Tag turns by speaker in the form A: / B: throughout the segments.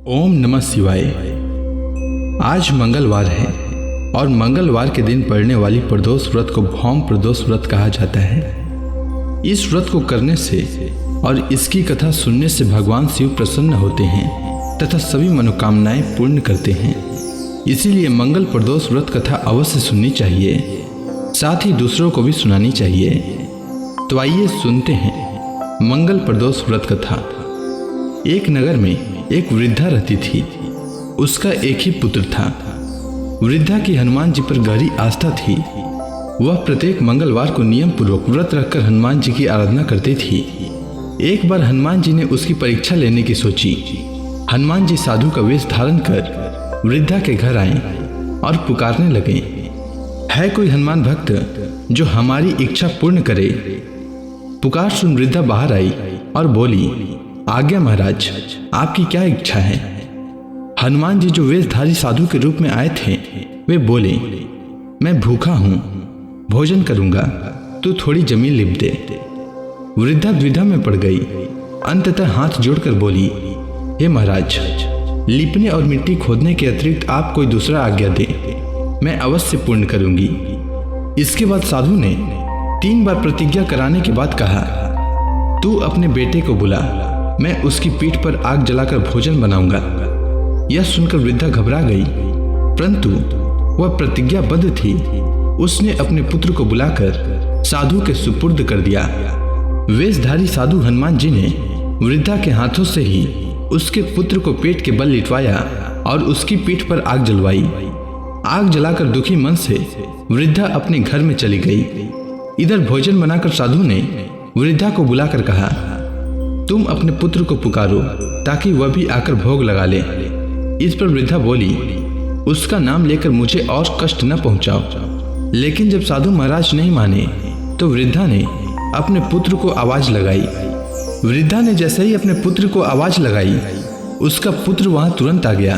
A: ओम नमः शिवाय। आज मंगलवार है और मंगलवार के दिन पड़ने वाली प्रदोष व्रत को भौम प्रदोष व्रत कहा जाता है। इस व्रत को करने से और इसकी कथा सुनने से भगवान शिव प्रसन्न होते हैं तथा सभी मनोकामनाएं पूर्ण करते हैं। इसीलिए मंगल प्रदोष व्रत कथा अवश्य सुननी चाहिए, साथ ही दूसरों को भी सुनानी चाहिए। तो आइए सुनते हैं मंगल प्रदोष व्रत कथा। एक नगर में एक वृद्धा रहती थी। उसका एक ही पुत्र था। वृद्धा की हनुमान जी पर गहरी आस्था थी। वह प्रत्येक मंगलवार को नियम पूर्वक व्रत रखकर हनुमान जी की आराधना करती थी। एक बार हनुमान जी ने उसकी परीक्षा लेने की सोची। हनुमान जी साधु का वेश धारण कर वृद्धा के घर आए और पुकारने लगे, है कोई हनुमान भक्त जो हमारी इच्छा पूर्ण करे? पुकार सुन वृद्धा बाहर आई और बोली, आज्ञा महाराज, आपकी क्या इच्छा है? हनुमान जी जो वेशधारी साधु के रूप में आए थे वे बोले, मैं भूखा हूं, भोजन करूंगा, तू थोड़ी जमीन लिप दे। वृद्धा द्विधा में पड़ गई। अंततः हाथ जोड़कर बोली, हे महाराज, लिपने और मिट्टी खोदने के अतिरिक्त आप कोई दूसरा आज्ञा दे, मैं अवश्य पूर्ण करूंगी। इसके बाद साधु ने 3 बार प्रतिज्ञा कराने के बाद कहा, तू अपने बेटे को बुला, मैं उसकी पीठ पर आग जलाकर भोजन बनाऊंगा। यह सुनकर वृद्धा घबरा गई, परंतु वह प्रतिज्ञाबद्ध थी। उसने अपने पुत्र को बुलाकर साधु के सुपुर्द कर दिया। वेशधारी साधु हनुमान जी ने वृद्धा के हाथों से ही उसके पुत्र को पेट के बल लिटवाया और उसकी पीठ पर आग जलवाई। आग जलाकर दुखी मन से वृद्धा अपने घर में चली गई। इधर भोजन बनाकर साधु ने वृद्धा को बुलाकर कहा, तुम अपने पुत्र को पुकारो ताकि वह भी आकर भोग लगा ले। इस पर वृद्धा बोली, उसका नाम लेकर मुझे और कष्ट न पहुंचाओ। लेकिन जब साधु महाराज नहीं माने तो वृद्धा ने अपने पुत्र को आवाज लगाई। वृद्धा ने जैसे ही अपने पुत्र को आवाज लगाई, उसका पुत्र वहां तुरंत आ गया।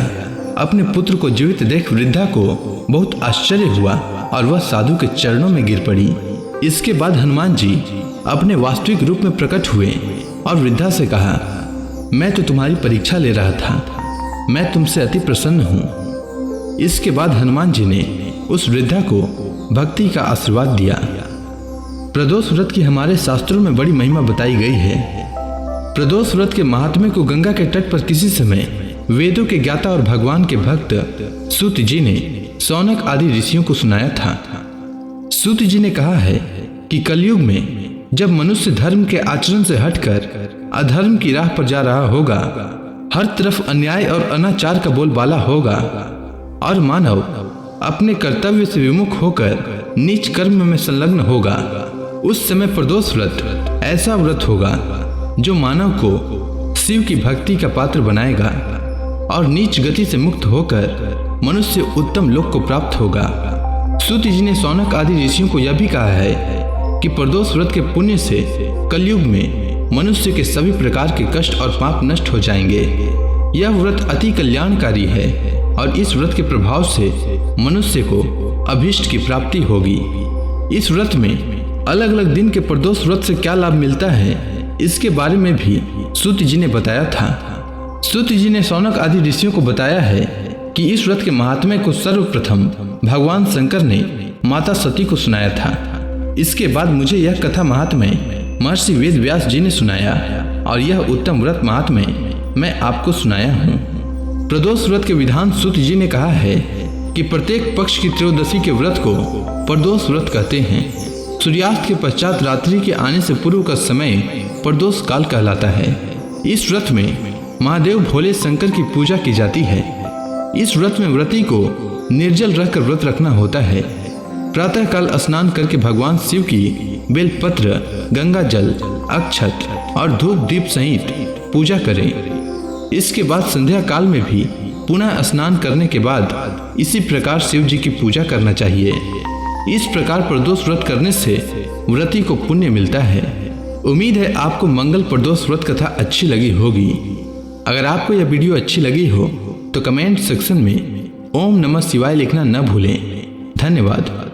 A: अपने पुत्र को जीवित देख वृद्धा को बहुत आश्चर्य हुआ और वह साधु के चरणों में गिर पड़ी। इसके बाद हनुमान जी अपने वास्तविक रूप में प्रकट हुए और वृद्धा से कहा, मैं तो तुम्हारी परीक्षा ले रहा था, मैं तुमसे अति प्रसन्न हूं। इसके बाद हनुमान जी ने उस वृद्धा को भक्ति का आशीर्वाद दिया। प्रदोष व्रत की हमारे शास्त्रों में बड़ी महिमा बताई गई है। प्रदोष व्रत के महात्म्य को गंगा के तट पर किसी समय वेदों के ज्ञाता और भगवान के भक्त सूत जी ने शौनक आदि ऋषियों को सुनाया था। सूत जी ने कहा है कि कलयुग में जब मनुष्य धर्म के आचरण से हटकर अधर्म की राह पर जा रहा होगा, हर तरफ अन्याय और अनाचार का बोलबाला होगा और मानव अपने कर्तव्य से विमुख होकर नीच कर्म में संलग्न होगा, उस समय प्रदोष व्रत ऐसा व्रत होगा जो मानव को शिव की भक्ति का पात्र बनाएगा और नीच गति से मुक्त होकर मनुष्य उत्तम लोक को प्राप्त होगा। सूत जी ने शौनक आदि ऋषियों को यह भी कहा है कि प्रदोष व्रत के पुण्य से कलयुग में मनुष्य के सभी प्रकार के कष्ट और पाप नष्ट हो जाएंगे। यह व्रत अति कल्याणकारी है और इस व्रत के प्रभाव से मनुष्य को अभीष्ट की प्राप्ति होगी। इस व्रत में अलग अलग दिन के प्रदोष व्रत से क्या लाभ मिलता है, इसके बारे में भी सूत जी ने बताया था। सूत जी ने शौनक आदि ऋषियों को बताया है कि इस व्रत के महात्म्य को सर्वप्रथम भगवान शंकर ने माता सती को सुनाया था। इसके बाद मुझे यह कथा महात्म्य महर्षि वेद व्यास जी ने सुनाया और यह उत्तम व्रत महात्म्य मैं आपको सुनाया हूँ। प्रदोष व्रत के विधान सूत जी ने कहा है कि प्रत्येक पक्ष की त्रयोदशी के व्रत को प्रदोष व्रत कहते हैं। सूर्यास्त के पश्चात रात्रि के आने से पूर्व का समय प्रदोष काल कहलाता है। इस व्रत में महादेव भोले शंकर की पूजा की जाती है। इस व्रत में व्रती को निर्जल रहकर व्रत रखना होता है। प्रातः काल स्नान करके भगवान शिव की बेलपत्र, गंगा जल, अक्षत और धूप दीप सहित पूजा करें। इसके बाद संध्या काल में भी पुनः स्नान करने के बाद इसी प्रकार शिव जी की पूजा करना चाहिए। इस प्रकार प्रदोष व्रत करने से व्रती को पुण्य मिलता है। उम्मीद है आपको मंगल प्रदोष व्रत कथा अच्छी लगी होगी। अगर आपको यह वीडियो अच्छी लगी हो तो कमेंट सेक्शन में ओम नमः शिवाय लिखना न भूलें। धन्यवाद।